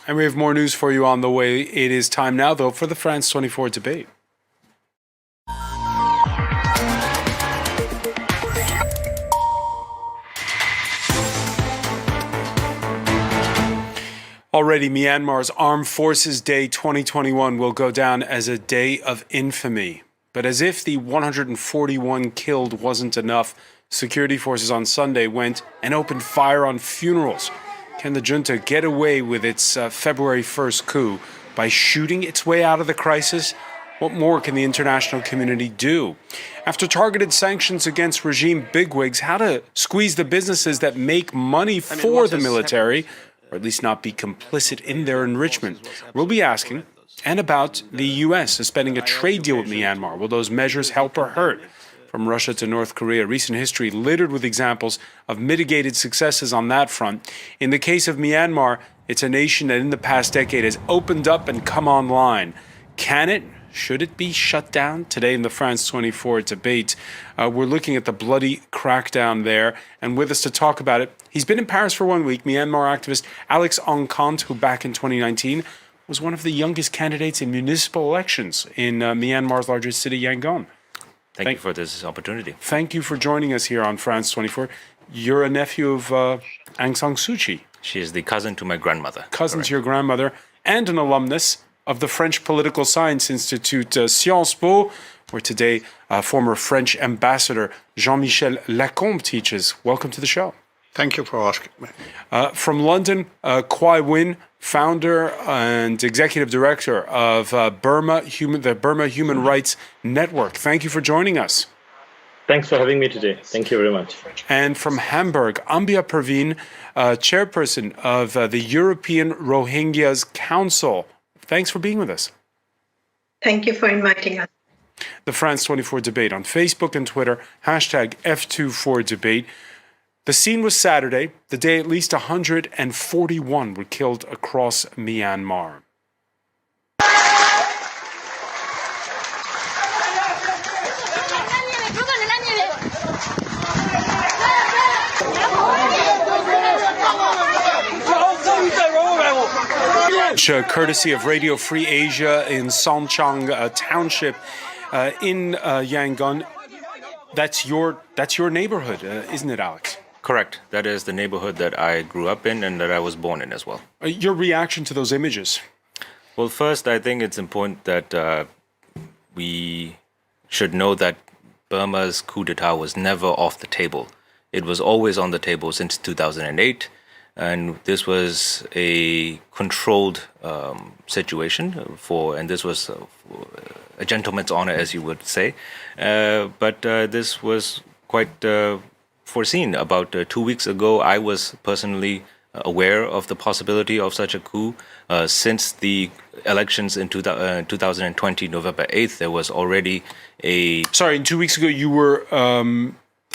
And we have more news for you on the way. It is time now, though, for the France 24 debate. Already, Myanmar's Armed Forces Day 2021 will go down as a day of infamy. But as if the 141 killed wasn't enough, security forces on Sunday went and opened fire on funerals. Can the junta get away with its February 1st coup by shooting its way out of the crisis? What more can the international community do? After targeted sanctions against regime bigwigs, how to squeeze the businesses that make money for the military, or at least not be complicit in their enrichment? We'll be asking. And about the U.S. suspending a trade deal with Myanmar. Will those measures help or hurt? From Russia to North Korea, recent history littered with examples of mitigated successes on that front. In the case of Myanmar, it's a nation that in the past decade has opened up and come online. Can it? Should it be shut down? Today in the France 24 debate, we're looking at the bloody crackdown there. And with us to talk about it, he's been in Paris for 1 week, Myanmar activist Alex Onkant, who back in 2019 was one of the youngest candidates in municipal elections in Myanmar's largest city, Yangon. Thank you for this opportunity. Thank you for joining us here on France 24. You're a nephew of Aung San Suu Kyi. She is the cousin to my grandmother. Cousin to your grandmother, and an alumnus of the French Political Science Institute, Sciences Po, where today former French ambassador Jean-Michel Lacombe teaches. Welcome to the show. Thank you for asking me. From London, Kyaw Win, founder and executive director of the Burma Human Rights Network. Thank you for joining us. Thanks for having me today. Thank you very much. And from Hamburg, Ambia Perveen, chairperson of the European Rohingyas Council. Thanks for being with us. Thank you for inviting us. The France 24 debate on Facebook and Twitter, hashtag F24debate. The scene was Saturday, the day at least 141 were killed across Myanmar. Courtesy of Radio Free Asia in Sanchang Township in Yangon. That's your neighborhood, isn't it, Alex? Correct. That is the neighborhood that I grew up in and that I was born in as well. Your reaction to those images? Well, first, I think it's important that we should know that Burma's coup d'etat was never off the table. It was always on the table since 2008. And this was a controlled situation and this was a gentleman's honor, as you would say. But this was quite foreseen. About 2 weeks ago, I was personally aware of the possibility of such a coup. Since the elections in 2020, November 8th, there was already a... Sorry, 2 weeks ago you were...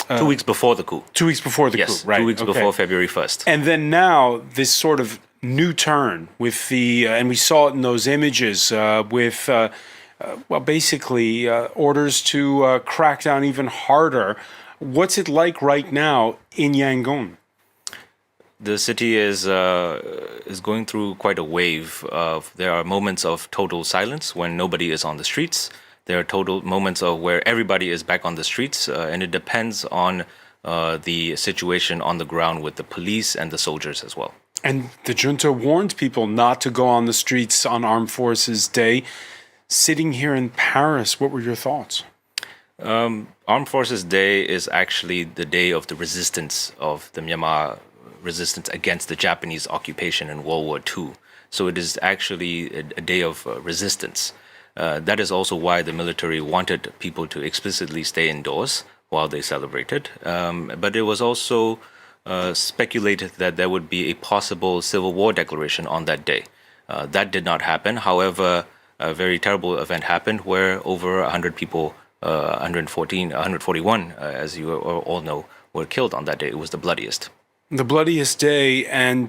2 weeks before the coup. 2 weeks before the yes, coup, right. 2 weeks before February 1st. And then now, this sort of new turn with the, and we saw it in those images, with, basically orders to crack down even harder. What's it like right now in Yangon? The city is going through quite a wave. There are moments of total silence when nobody is on the streets. There are total moments of where everybody is back on the streets, and it depends on the situation on the ground with the police and the soldiers as well. And the junta warned people not to go on the streets on Armed Forces Day. Sitting here in Paris, what were your thoughts? Armed Forces Day is actually the day of the resistance of the Myanmar resistance against the Japanese occupation in World War II. So it is actually a day of resistance. That is also why the military wanted people to explicitly stay indoors while they celebrated. But it was also speculated that there would be a possible civil war declaration on that day. That did not happen. However, a very terrible event happened where over 100 people, 141, as you all know, were killed on that day. It was the bloodiest. The bloodiest day, and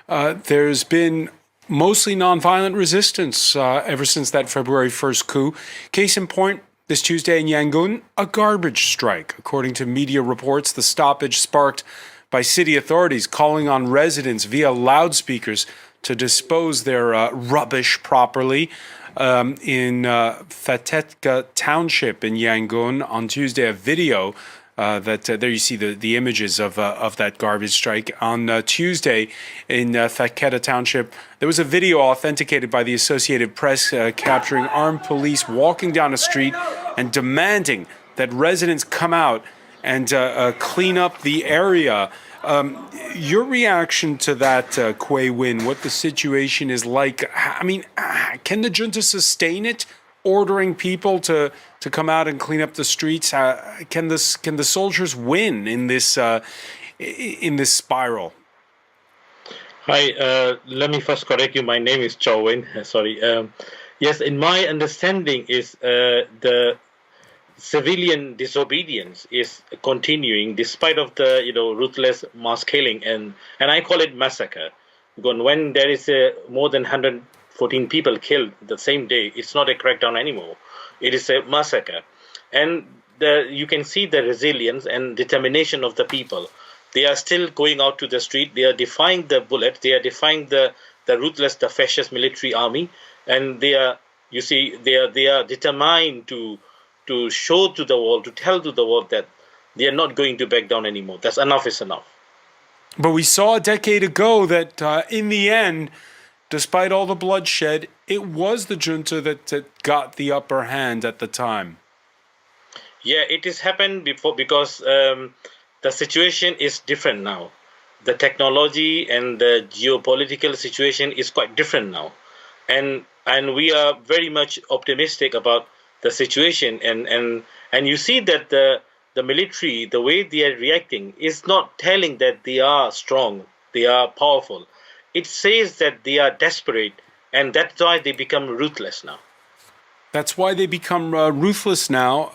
there's been mostly nonviolent resistance ever since that February 1st coup. Case in point, this Tuesday in Yangon, a garbage strike. According to media reports, the stoppage sparked by city authorities calling on residents via loudspeakers to dispose their rubbish properly in Fatetka Township in Yangon on Tuesday. A video there you see the images of that garbage strike on Tuesday in Fatetka Township. There was a video authenticated by the Associated Press capturing armed police walking down a street and demanding that residents come out and clean up the area. Your reaction to that, Kyaw Win, what the situation is like? I mean, can the junta sustain it, ordering people to come out and clean up the streets? Can the soldiers win in this spiral? Hi, let me first correct you. My name is Kyaw Win. Sorry. Yes, in my understanding is the civilian disobedience is continuing despite of the ruthless mass killing, and I call it massacre, because when there is more than 114 people killed the same day, it's not a crackdown anymore. It is a massacre, and you can see the resilience and determination of the people. They are still going out to the street. They are defying the bullet. They are defying the ruthless, the fascist military army, and they are determined to show to the world, to tell to the world that they are not going to back down anymore. That's enough is enough. But we saw a decade ago that in the end, despite all the bloodshed, it was the junta that got the upper hand at the time. Yeah, it has happened before because the situation is different now. The technology and the geopolitical situation is quite different now. And we are very much optimistic about the situation, and you see that the military, the way they are reacting, is not telling that they are strong, they are powerful. It says that they are desperate, and that's why they become ruthless now. That's why they become ruthless now.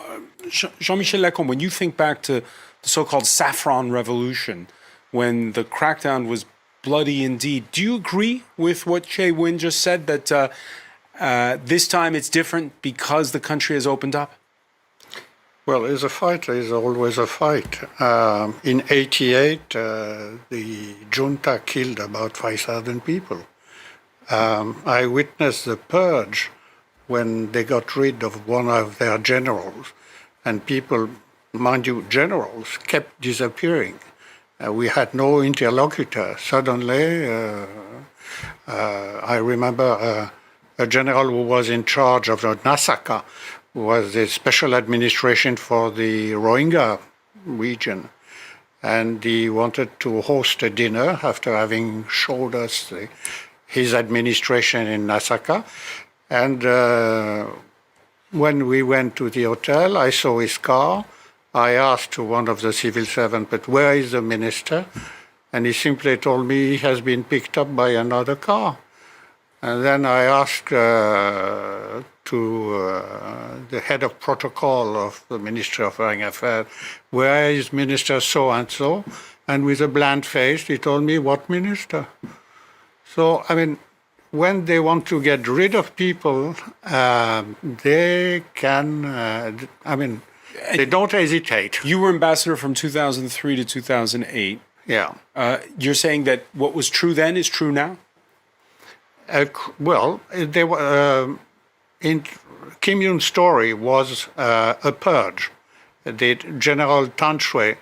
Jean-Michel Lacombe, when you think back to the so-called Saffron Revolution, when the crackdown was bloody indeed, do you agree with what Kyaw Win just said, that this time it's different because the country has opened up? Well, as a fight, there's always a fight. In 88, the junta killed about 5,000 people. I witnessed the purge when they got rid of one of their generals, and people, mind you, generals, kept disappearing. We had no interlocutor. Suddenly, I remember a general who was in charge of the Nasaka, who was the special administration for the Rohingya region. And he wanted to host a dinner after having showed us his administration in Nasaka. And when we went to the hotel, I saw his car. I asked to one of the civil servants, but where is the minister? And he simply told me he has been picked up by another car. And then I asked to the head of protocol of the Ministry of Foreign Affairs, where is Minister so-and-so? And with a bland face, he told me, what minister? So, I mean, when they want to get rid of people, they can, they don't hesitate. You were ambassador from 2003 to 2008. Yeah. You're saying that what was true then is true now? They were, in Kim Yoon's story was a purge. The General Tan Shui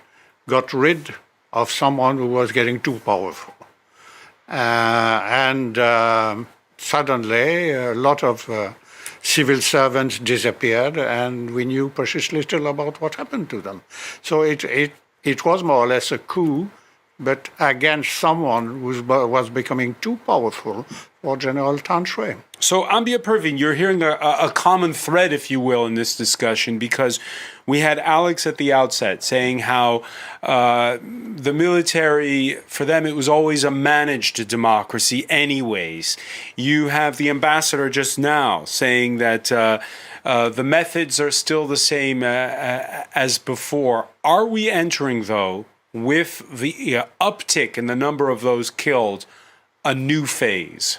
got rid of someone who was getting too powerful. And suddenly a lot of civil servants disappeared, and we knew precious little about what happened to them. So it was more or less a coup, but against someone who was becoming too powerful for General Tan Shui. So, Ambia Pervin, you're hearing a common thread, if you will, in this discussion, because we had Alex at the outset saying how the military, for them, it was always a managed democracy anyways. You have the ambassador just now saying that the methods are still the same as before. Are we entering, though, with the uptick in the number of those killed, a new phase?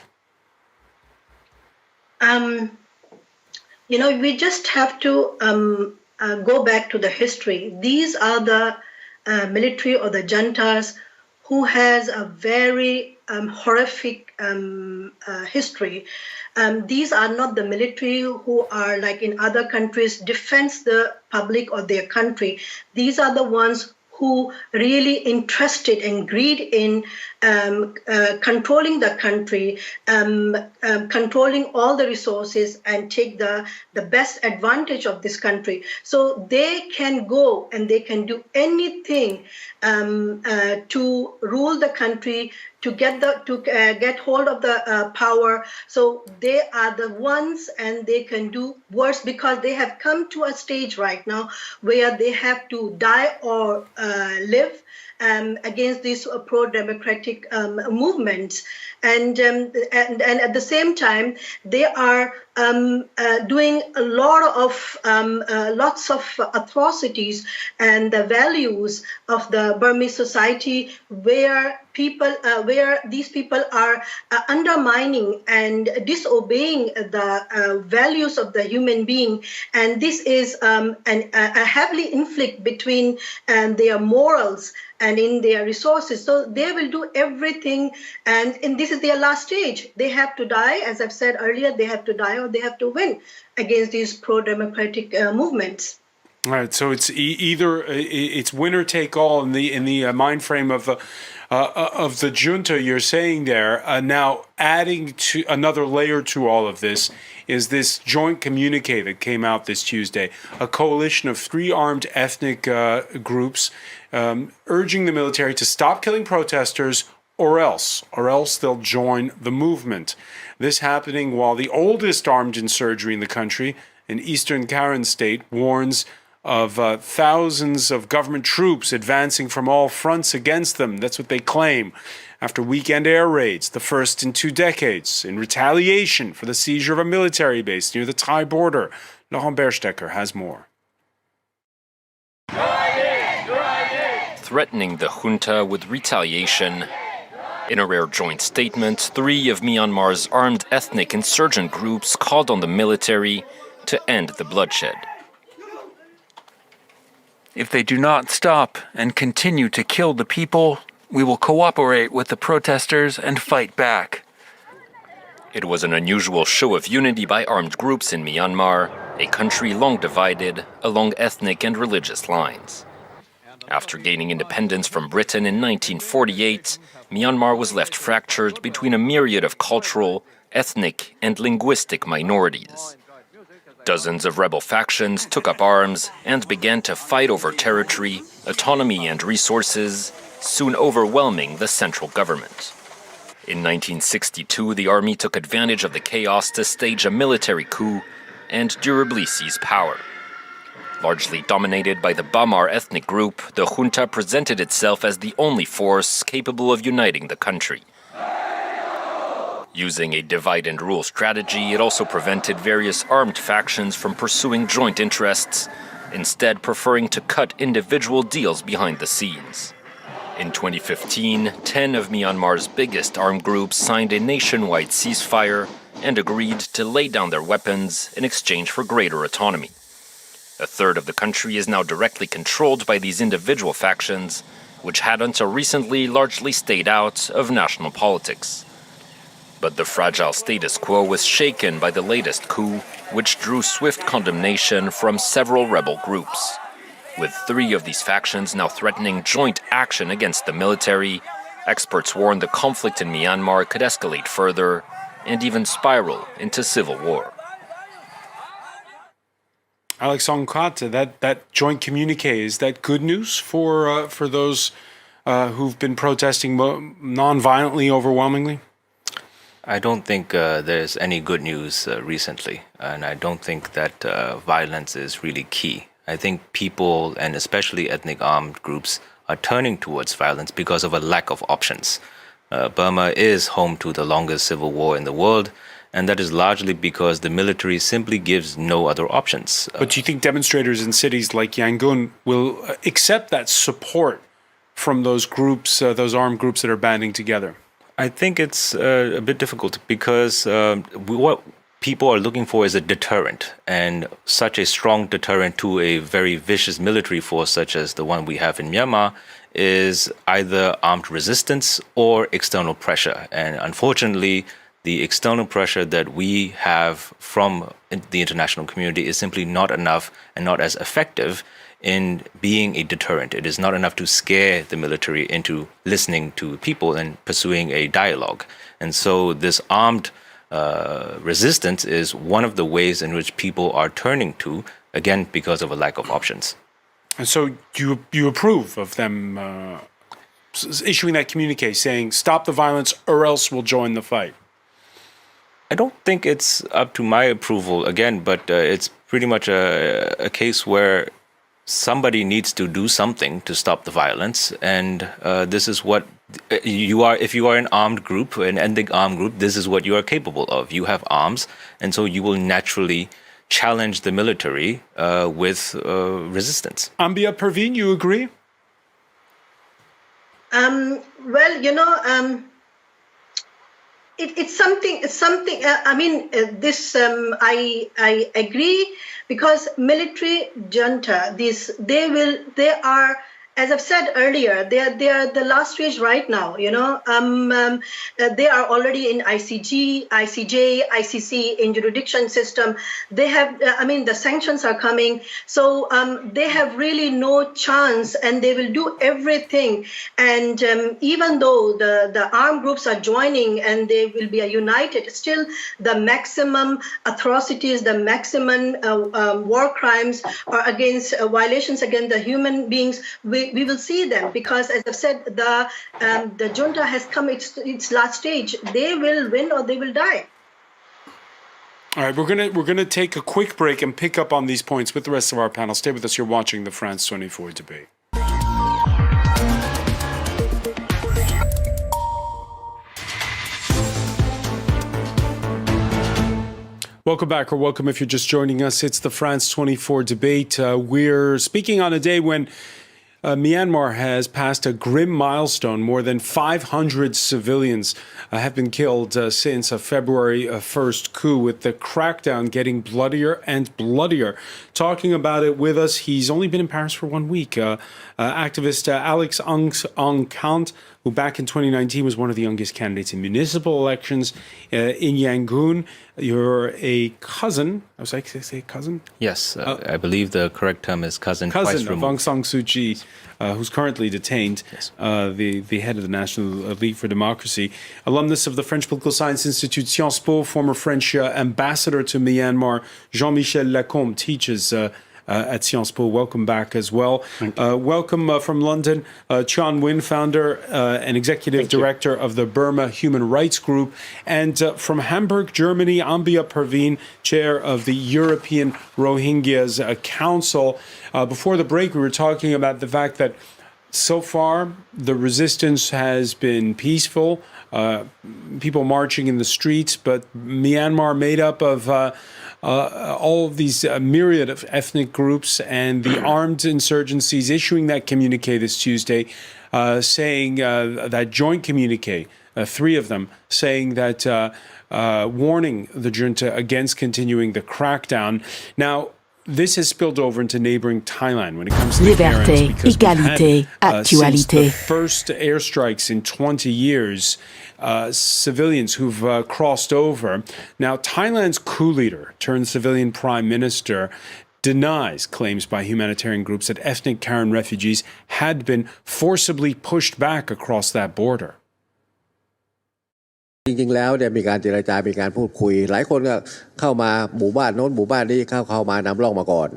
We just have to go back to the history. These are the military or the juntas who has a very horrific history. These are not the military who are, like in other countries, defends the public or their country. These are the ones who really interested and greed in controlling the country, controlling all the resources, and take the best advantage of this country. So they can go and they can do anything to rule the country, to get hold of the power. So they are the ones, and they can do worse because they have come to a stage right now where they have to die or live against these pro-democratic movements, and at the same time they are doing a lots of atrocities and the values of the Burmese society, where these people are undermining and disobeying the values of the human being, and this is a heavily inflict between their morals and in their resources. So they will do everything, and this is their last stage. They have to die, as I've said earlier, they have to die or they have to win against these pro-democratic movements. All right, so it's either it's winner take all in the mind frame of the junta. You're saying there. Now, adding to another layer to all of this is this joint communique that came out this Tuesday, a coalition of 3 armed ethnic groups urging the military to stop killing protesters, or else they'll join the movement. This happening while the oldest armed insurgency in the country, in eastern Karen state, warns of thousands of government troops advancing from all fronts against them. That's what they claim. After weekend air raids, the first in 2 decades, in retaliation for the seizure of a military base near the Thai border. Laurent Berstecker has more. Threatening the junta with retaliation. In a rare joint statement, 3 of Myanmar's armed ethnic insurgent groups called on the military to end the bloodshed. If they do not stop and continue to kill the people, we will cooperate with the protesters and fight back. It was an unusual show of unity by armed groups in Myanmar, a country long divided along ethnic and religious lines. After gaining independence from Britain in 1948, Myanmar was left fractured between a myriad of cultural, ethnic, and linguistic minorities. Dozens of rebel factions took up arms and began to fight over territory, autonomy, and resources, soon overwhelming the central government. In 1962, the army took advantage of the chaos to stage a military coup and durably seize power. Largely dominated by the Bamar ethnic group, the junta presented itself as the only force capable of uniting the country. Using a divide-and-rule strategy, it also prevented various armed factions from pursuing joint interests, instead preferring to cut individual deals behind the scenes. In 2015, 10 of Myanmar's biggest armed groups signed a nationwide ceasefire and agreed to lay down their weapons in exchange for greater autonomy. A third of the country is now directly controlled by these individual factions, which had until recently largely stayed out of national politics. But the fragile status quo was shaken by the latest coup, which drew swift condemnation from several rebel groups. With 3 of these factions now threatening joint action against the military, experts warn the conflict in Myanmar could escalate further and even spiral into civil war. Alex Ongkata, that joint communique, is that good news for those who've been protesting non-violently, overwhelmingly? I don't think there's any good news recently, and I don't think that violence is really key. I think people, and especially ethnic armed groups, are turning towards violence because of a lack of options. Burma is home to the longest civil war in the world, and that is largely because the military simply gives no other options. But do you think demonstrators in cities like Yangon will accept that support from those groups, those armed groups that are banding together? I think it's a bit difficult because what people are looking for is a deterrent, and such a strong deterrent to a very vicious military force such as the one we have in Myanmar is either armed resistance or external pressure. And unfortunately, the external pressure that we have from the international community is simply not enough and not as effective in being a deterrent. It is not enough to scare the military into listening to people and pursuing a dialogue. And so this armed resistance is one of the ways in which people are turning to, again, because of a lack of options. And so you approve of them issuing that communique saying, stop the violence or else we'll join the fight? I don't think it's up to my approval, again, but it's pretty much a case where somebody needs to do something to stop the violence. And this is what you are. If you are an armed group, an ethnic armed group, this is what you are capable of. You have arms, and so you will naturally challenge the military with resistance. Ambia Perveen, you agree? Well, it's something. I agree, because military junta, they are, as I've said earlier, they are the last stage right now. They are already in ICJ, ICC, in jurisdiction system. They have, the sanctions are coming, so they have really no chance, and they will do everything. And even though the armed groups are joining and they will be united, still the maximum atrocities, the maximum war crimes or against violations against the human beings, we will see them, because, as I've said, the junta has come its last stage. They will win or they will die. All right, we're gonna take a quick break and pick up on these points with the rest of our panel. Stay with us. You're watching the France 24 debate. Welcome back, or welcome if you're just joining us. It's the France 24 debate. We're speaking on a day when Myanmar has passed a grim milestone. More than 500 civilians have been killed since a February 1st coup, with the crackdown getting bloodier and bloodier. Talking about it with us, he's only been in Paris for 1 week. Activist Alex Ong Kant, who back in 2019 was one of the youngest candidates in municipal elections in Yangon. You're a cousin. I was like, say cousin? Yes, I believe the correct term is cousin twice of removed. Aung San Suu Kyi, who's currently detained, Yes. the head of the National League for Democracy. Alumnus of the French Political Science Institute, Sciences Po, former French ambassador to Myanmar, Jean-Michel Lacombe teaches at Sciences Po. Welcome back as well. Welcome from London, Chan Win, founder and executive director of the Burma Human Rights Group. And from Hamburg, Germany, Ambia Perveen, chair of the European Rohingyas Council. Before the break, we were talking about the fact that so far the resistance has been peaceful, people marching in the streets, but Myanmar, made up of all of these myriad of ethnic groups and the armed insurgencies, issuing that communique this Tuesday, saying that joint communique, three of them, saying that warning the junta against continuing the crackdown. Now, this has spilled over into neighboring Thailand when it comes to Liberté, égalité, actualité. Since the first airstrikes in 20 years, civilians who've crossed over. Now, Thailand's coup leader turned civilian prime minister denies claims by humanitarian groups that ethnic Karen refugees had been forcibly pushed back across that border. จริงๆแล้วเนี่ยมีการเจรจามีการพูดคุยหลายคนก็เข้ามาหมู่บ้านโน้นหมู่บ้านนี้เข้ามานำร่องมาก่อน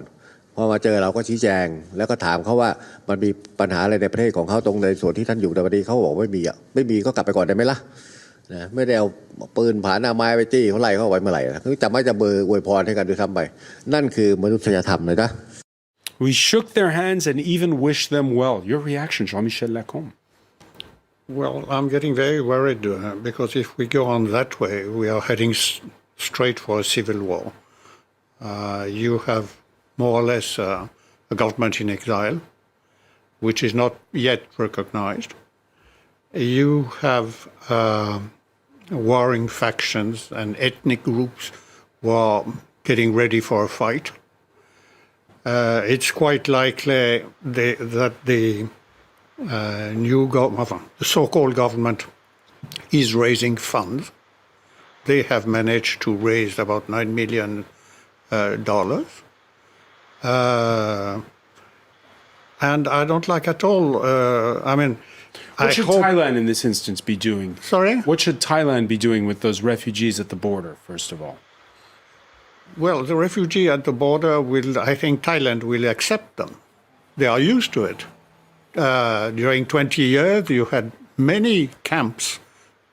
พอมาเจอเราก็ชี้แจงแล้วก็ถามเขาว่ามันมีปัญหาอะไรในประเทศของเขาตรงในส่วนที่ท่านอยู่แต่วันนี้เขาบอกไม่มีก็กลับไปก่อนได้ไหมล่ะนะไม่ได้เอาปืนผาหน้าไม้ไปจี้เขาไล่เขาไว้เมื่อไหร่นะคือจับไม้จับมืออวยพรให้กันด้วยซ้ำไปนั่นคือมนุษยธรรมเลยนะ We shook their hands and even wished them well. Your reaction, Jean-Michel Lacombe? Well, I'm getting very worried because if we go on that way, we are heading straight for a civil war. You have more or less a government in exile, which is not yet recognized. You have warring factions and ethnic groups were getting ready for a fight. It's quite likely that the new government, the so-called government, is raising funds. They have managed to raise about $9 million. And I don't like at all. What should Thailand in this instance be doing? Sorry? What should Thailand be doing with those refugees at the border, first of all? Well, the refugee at the border I think Thailand will accept them. They are used to it. During 20 years, you had many camps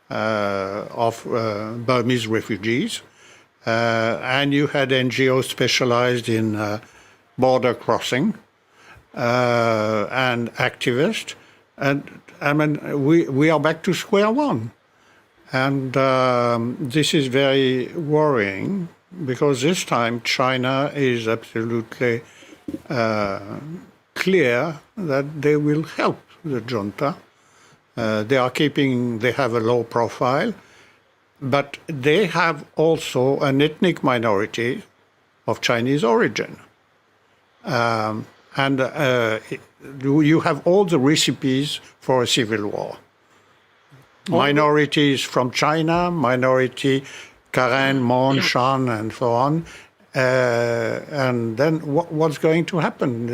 of Burmese refugees, and you had NGOs specialized in border crossing and activists. And we are back to square one. And this is very worrying because this time China is absolutely clear that they will help the junta. They have a low profile, but they have also an ethnic minority of Chinese origin. You have all the recipes for a civil war. Minorities from China, minority Karen, Mon, Shan, and so on. And then what's going to happen?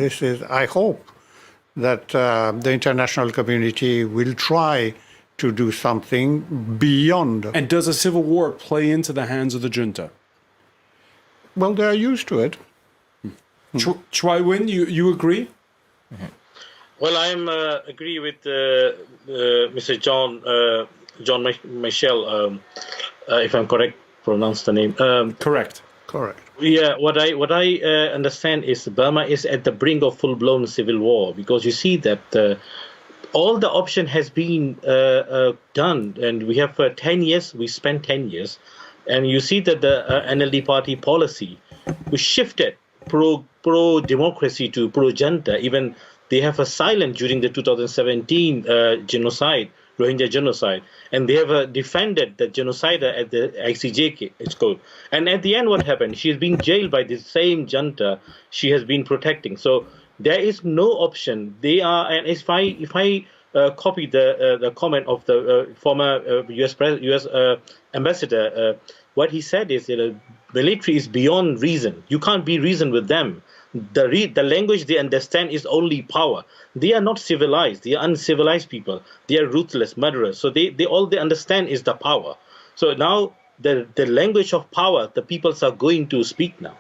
I hope that the international community will try to do something beyond. And does a civil war play into the hands of the junta? Well, they're used to it. Choi Win, you agree? Mm-hmm. Well, I agree with Mr. John Michel, if I'm correct, pronounce the name. Correct. Yeah, what I understand is Burma is at the brink of full-blown civil war, because you see that all the option has been done, and we have 10 years. We spent 10 years, and you see that the NLD party policy was shifted pro democracy to pro junta. Even they have a silent during the 2017 genocide, Rohingya genocide, and they have defended the genocide at the ICJ. It's called. And at the end, what happened? She is being jailed by the same junta she has been protecting. So there is no option. They are, and if I copy the comment of the former U.S. ambassador, what he said is that military is beyond reason. You can't be reasoned with them. The language they understand is only power. They are not civilized. They are uncivilized people. They are ruthless murderers. So all they understand is the power. So now the language of power, the peoples are going to speak now.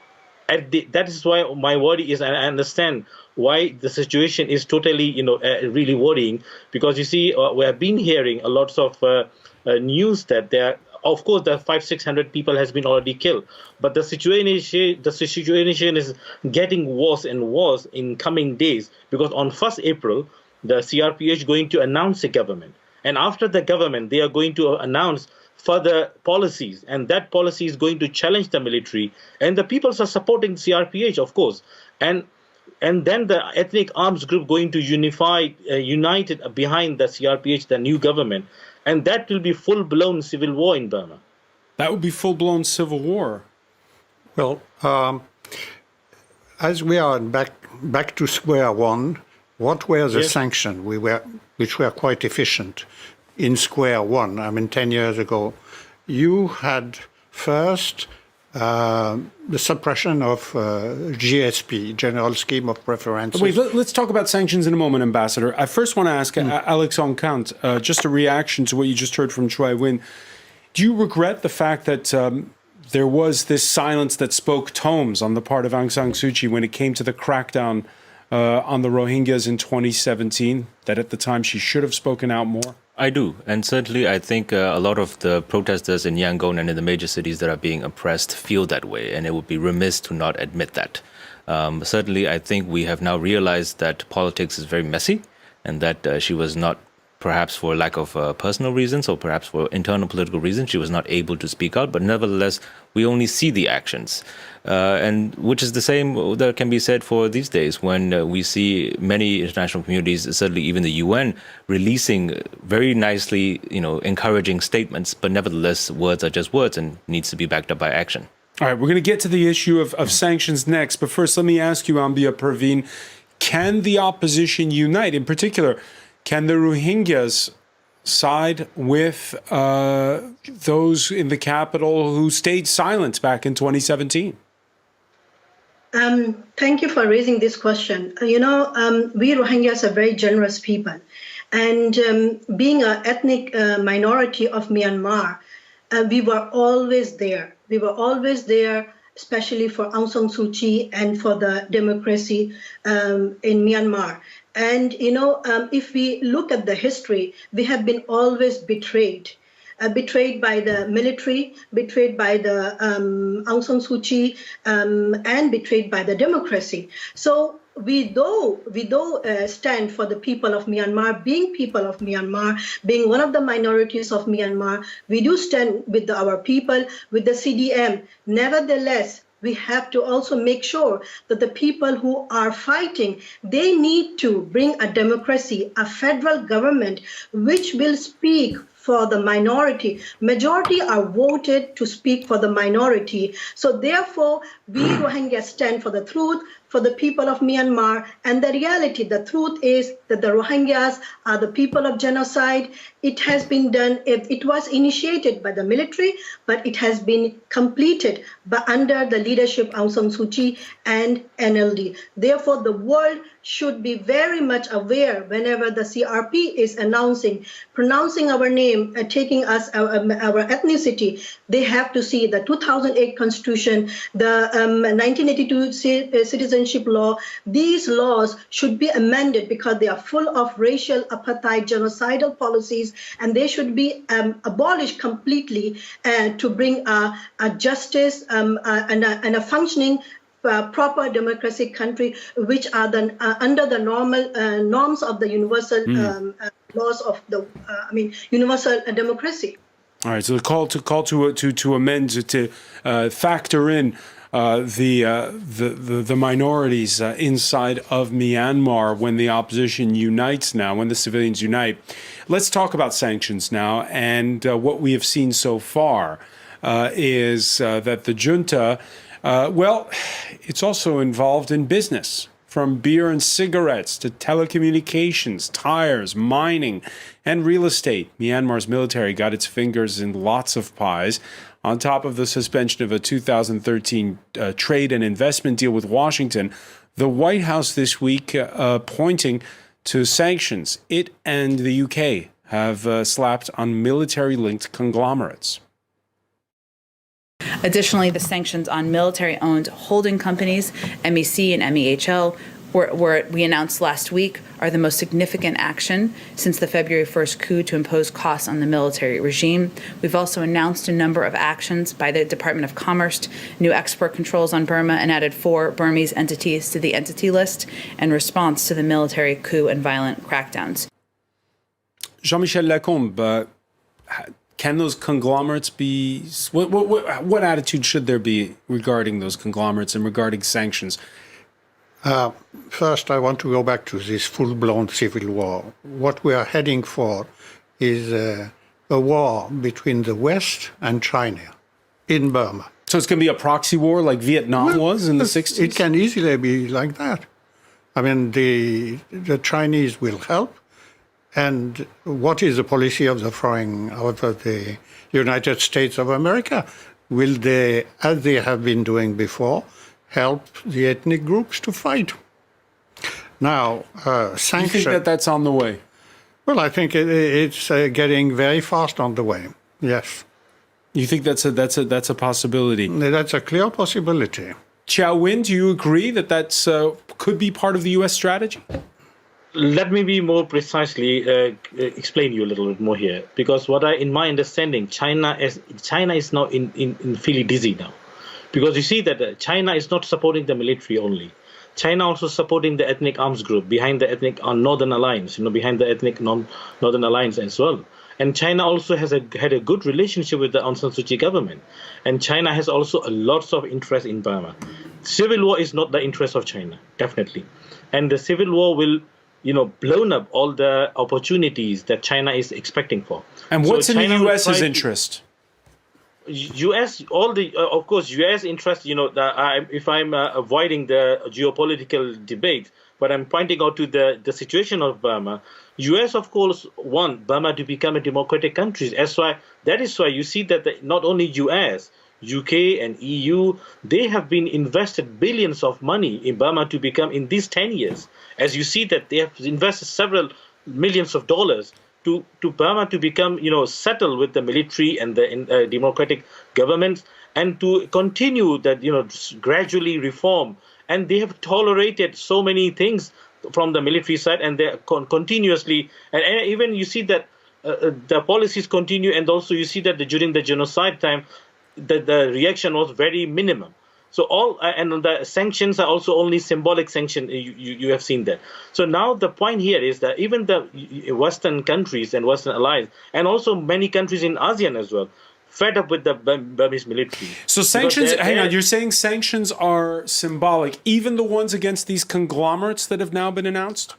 That is why my worry is, and I understand why the situation is totally, really worrying, because you see, we have been hearing a lot of news that there. Of course, the 500-600 people has been already killed, but the situation is getting worse and worse in coming days, because on 1st April, the CRPH is going to announce a government, and after the government, they are going to announce further policies, and that policy is going to challenge the military, and the peoples are supporting CRPH, of course, and then the ethnic arms group going to united behind the CRPH, the new government. And that will be full-blown civil war in Burma. That would be full-blown civil war. Well, as we are back to square one, what were the sanctions which were quite efficient in square one? 10 years ago, you had first the suppression of GSP, General Scheme of Preferences. Wait, let's talk about sanctions in a moment, Ambassador. I first want to ask Alex Onkant, just a reaction to what you just heard from Choi Win. Do you regret the fact that there was this silence that spoke tomes on the part of Aung San Suu Kyi when it came to the crackdown on the Rohingyas in 2017, that at the time she should have spoken out more? I do. And certainly I think a lot of the protesters in Yangon and in the major cities that are being oppressed feel that way, and it would be remiss to not admit that. Certainly I think we have now realized that politics is very messy, and that she was not, perhaps for lack of personal reasons or perhaps for internal political reasons, she was not able to speak out. But nevertheless, we only see the actions. And which is the same that can be said for these days when we see many international communities, certainly even the UN, releasing very nicely, encouraging statements. But nevertheless, words are just words and needs to be backed up by action. All right, we're going to get to the issue of sanctions next, but first let me ask you, Ambia Perveen, can the opposition unite? In particular, can the Rohingyas side with those in the capital who stayed silent back in 2017? Thank you for raising this question. We Rohingyas are very generous people. And being an ethnic minority of Myanmar, we were always there. We were always there, especially for Aung San Suu Kyi and for the democracy in Myanmar. And, if we look at the history, we have been always betrayed. Betrayed by the military, betrayed by the Aung San Suu Kyi, and betrayed by the democracy. So we do stand for the people of Myanmar, being people of Myanmar, being one of the minorities of Myanmar. We do stand with our people, with the CDM. Nevertheless, we have to also make sure that the people who are fighting, they need to bring a democracy, a federal government, which will speak for the minority. Majority are voted to speak for the minority. So therefore, we Rohingyas stand for the truth, for the people of Myanmar. And the reality, the truth is that the Rohingyas are the people of genocide. It has been done, it was initiated by the military, but it has been completed under the leadership of Aung San Suu Kyi and NLD. Therefore, the world should be very much aware whenever the CRP is pronouncing our name, taking us our ethnicity. They have to see the 2008 Constitution, the 1982 Citizenship Law. These laws should be amended because they are full of racial apartheid, genocidal policies, and they should be abolished completely to bring a justice and a functioning proper democratic country, which are under the normal norms of the universal laws of the universal democracy. All right. So the call to amend to factor in the minorities inside of Myanmar when the opposition unites now, when the civilians unite. Let's talk about sanctions now, and what we have seen so far is that the junta. It's also involved in business, from beer and cigarettes to telecommunications, tires, mining, and real estate. Myanmar's military got its fingers in lots of pies. On top of the suspension of a 2013 trade and investment deal with Washington, the White House this week pointing to sanctions it and the UK have slapped on military-linked conglomerates. Additionally, the sanctions on military-owned holding companies, MEC and MEHL, we announced last week, are the most significant action since the February 1st coup to impose costs on the military regime. We've also announced a number of actions by the Department of Commerce, new export controls on Burma, and added 4 Burmese entities to the entity list in response to the military coup and violent crackdowns. Jean-Michel Lacombe, can those conglomerates be... What attitude should there be regarding those conglomerates and regarding sanctions? First, I want to go back to this full-blown civil war. What we are heading for is a war between the West and China in Burma. So it's going to be a proxy war like Vietnam was in the 60s? It can easily be like that. I mean, the Chinese will help. And what is the policy of the United States of America? Will they, as they have been doing before, help the ethnic groups to fight? Now, sanctions... You think that's on the way? Well, I think it's getting very fast on the way, yes. You think that's a possibility? That's a clear possibility. Kyaw Win, do you agree that could be part of the U.S. strategy? Let me be more precisely explain you a little bit more here, because in my understanding, China is now in feeling dizzy now, because you see that China is not supporting the military only. China also supporting the ethnic arms group behind the ethnic Northern Alliance, behind the ethnic Northern Alliance as well. And China also has had a good relationship with the Aung San Suu Kyi government, and China has also a lots of interest in Burma. Civil war is not the interest of China, definitely, and the civil war will blown up all the opportunities that China is expecting for. And what's in the U.S.'s interest? U.S. all the of course U.S. interest. If I'm avoiding the geopolitical debate, but I'm pointing out to the situation of Burma. U.S. of course want Burma to become a democratic country. That is why you see that not only U.S., UK and EU, they have been invested billions of money in Burma to become in these 10 years. As you see that they have invested several millions of dollars to Burma to become, settle with the military and the democratic governments and to continue that, gradually reform. And they have tolerated so many things from the military side, and they continuously, and even you see that the policies continue, and also you see that during the genocide time, the reaction was very minimum. So and the sanctions are also only symbolic sanction. You have seen that. So now the point here is that even the Western countries and Western allies, and also many countries in ASEAN as well, fed up with the Burmese military. So sanctions, hang on, you're saying sanctions are symbolic, even the ones against these conglomerates that have now been announced?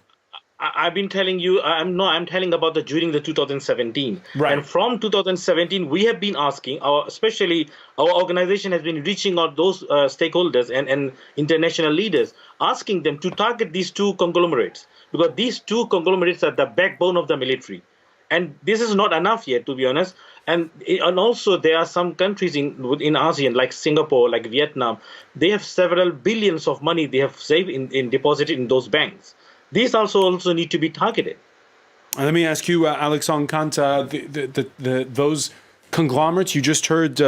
I've been telling you, I'm telling about during the 2017. Right. And from 2017, we have been asking, especially our organization has been reaching out those stakeholders and international leaders, asking them to target these two conglomerates, because these two conglomerates are the backbone of the military. And this is not enough yet, to be honest. And also there are some countries in ASEAN, like Singapore, like Vietnam, they have several billions of money they have saved in deposited in those banks. These also need to be targeted. Let me ask you, Alex Onkanta, those conglomerates you just heard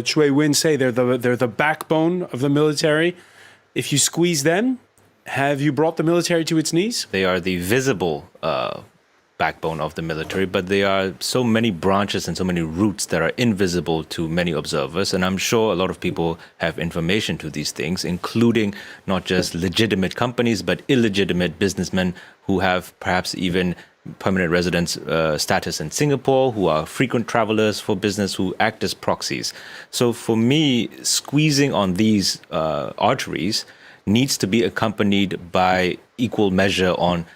Chue Win say they're the backbone of the military. If you squeeze them, have you brought the military to its knees? They are the visible backbone of the military, but there are so many branches and so many roots that are invisible to many observers. And I'm sure a lot of people have information to these things, including not just legitimate companies, but illegitimate businessmen who have perhaps even permanent residence status in Singapore, who are frequent travelers for business, who act as proxies. So for me, squeezing on these arteries needs to be accompanied by equal measure on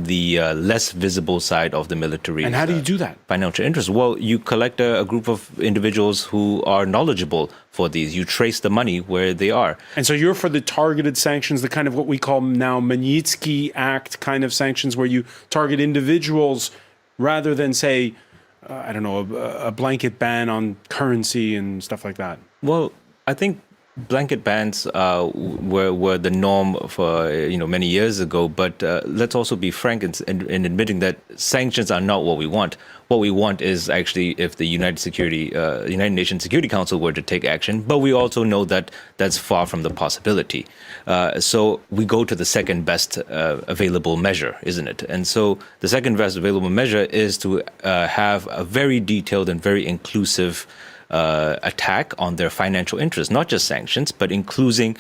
the less visible side of the military. And how do you do that? Financial interest. Well, you collect a group of individuals who are knowledgeable for these. You trace the money where they are. And so you're for the targeted sanctions, the kind of what we call now Magnitsky Act kind of sanctions, where you target individuals rather than, say, a blanket ban on currency and stuff like that. Well, I think blanket bans were the norm for many years ago, but let's also be frank in admitting that sanctions are not what we want. What we want is actually if the United Nations Security Council were to take action, but we also know that that's far from the possibility. So we go to the second best available measure, isn't it? And so the second best available measure is to have a very detailed and very inclusive attack on their financial interests, not just sanctions, but including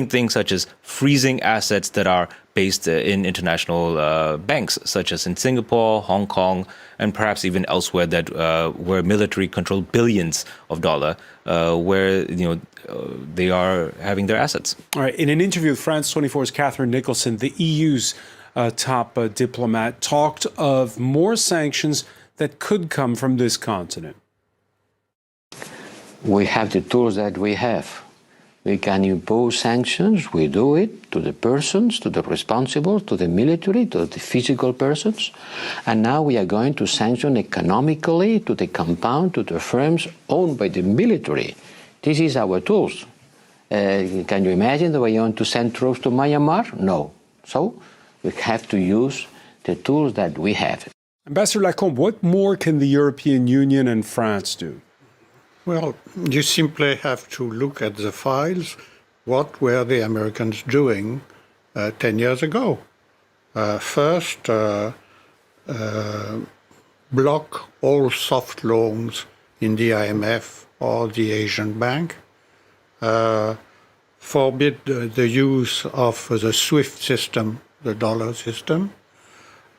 things such as freezing assets that are based in international banks, such as in Singapore, Hong Kong, and perhaps even elsewhere where military control billions of dollars, where they are having their assets. All right. In an interview with France 24's Catherine Nicholson, the EU's top diplomat talked of more sanctions that could come from this continent. We have the tools that we have. We can impose sanctions. We do it to the persons, to the responsible, to the military, to the physical persons. And now we are going to sanction economically to the compound, to the firms owned by the military. This is our tools. Can you imagine that we want to send troops to Myanmar? No. So we have to use the tools that we have. Ambassador Lacombe, what more can the European Union and France do? Well, you simply have to look at the files. What were the Americans doing 10 years ago? First, block all soft loans in the IMF or the Asian Bank, forbid the use of the SWIFT system, the dollar system.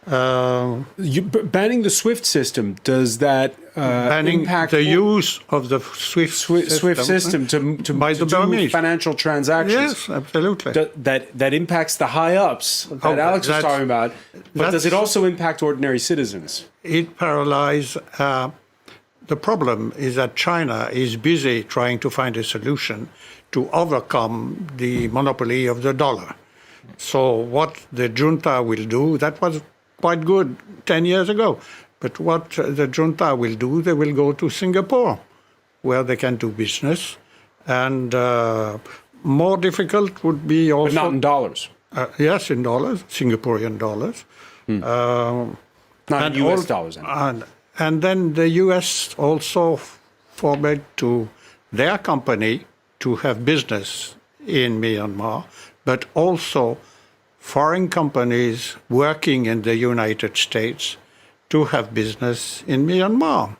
Banning the SWIFT system, does that banning impact the use of the SWIFT system to by the do Burmese financial transactions? Yes, absolutely. That impacts the high ups that Alex was talking about, but does it also impact ordinary citizens? It paralyzes The problem is that China is busy trying to find a solution to overcome the monopoly of the dollar. So what the junta will do, that was quite good 10 years ago. But what the junta will do, they will go to Singapore, where they can do business. And more difficult would be also... But not in dollars. Yes, in dollars, Singaporean dollars. Not in U.S. dollars. And then the U.S. also forbade to their company to have business in Myanmar, but also foreign companies working in the United States to have business in Myanmar.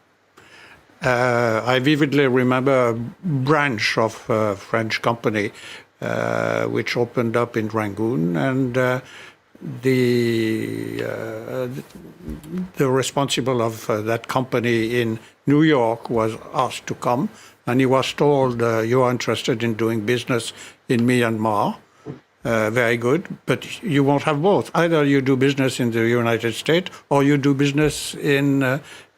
I vividly remember a branch of a French company which opened up in Rangoon, and the responsible of that company in New York was asked to come, and he was told, you are interested in doing business in Myanmar. Very good, but you won't have both. Either you do business in the United States or you do business in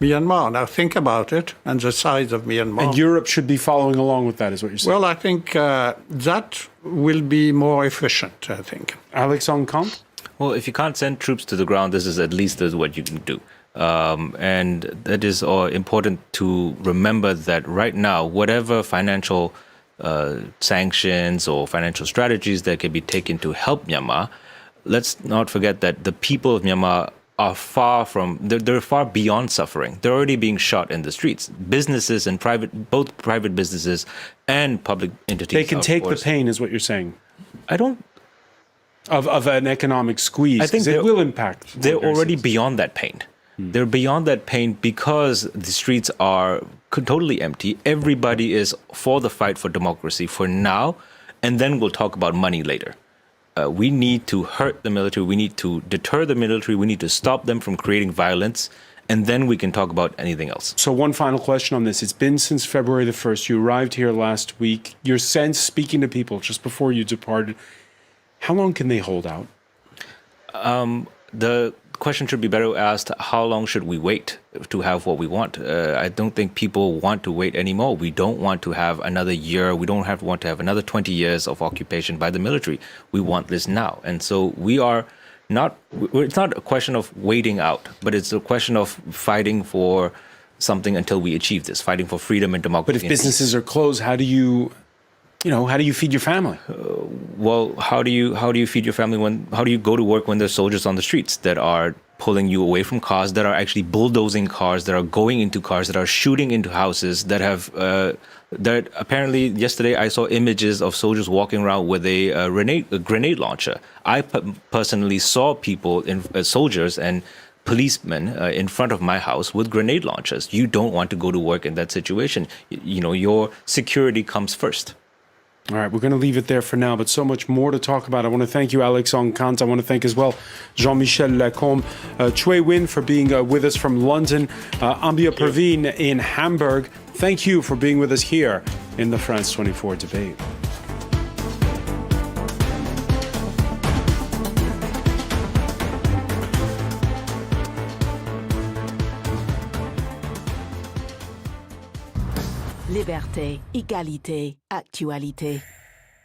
Myanmar. Now think about it and the size of Myanmar. And Europe should be following along with that, is what you're saying? Well, I think that will be more efficient, I think. Alex Ong-Kant? Well, if you can't send troops to the ground, this is at least what you can do. And that is important to remember that right now, whatever financial sanctions or financial strategies that can be taken to help Myanmar, let's not forget that the people of Myanmar are they're far beyond suffering. They're already being shot in the streets. Businesses and both private businesses and public entities. They can take the pain, is what you're saying. I don't. Of an economic squeeze. I think it will impact. They're already beyond that pain. They're beyond that pain because the streets are totally empty. Everybody is for the fight for democracy for now, and then we'll talk about money later. We need to hurt the military. We need to deter the military. We need to stop them from creating violence, and then we can talk about anything else. So one final question on this. It's been since February the 1st. You arrived here last week. Your sense, speaking to people just before you departed, how long can they hold out? The question should be better asked, how long should we wait to have what we want? I don't think people want to wait anymore. We don't want to have another year. We don't want to have another 20 years of occupation by the military. We want this now. And so it's not a question of waiting out, but it's a question of fighting for something until we achieve this, fighting for freedom and democracy. But if businesses are closed, how do you feed your family? Well, how do you feed your family how do you go to work when there's soldiers on the streets that are pulling you away from cars, that are actually bulldozing cars, that are going into cars, that are shooting into houses, that have that apparently yesterday I saw images of soldiers walking around with a grenade launcher. I personally saw people, soldiers and policemen in front of my house with grenade launchers. You don't want to go to work in that situation. Your security comes first. All right, we're going to leave it there for now, but so much more to talk about. I want to thank you, Alex Ong-Kant. I want to thank as well Jean-Michel Lacombe, Chui Win for being with us from London, Ambia Praveen in Hamburg. Thank you for being with us here in the France 24 debate. Liberté, égalité, actualité.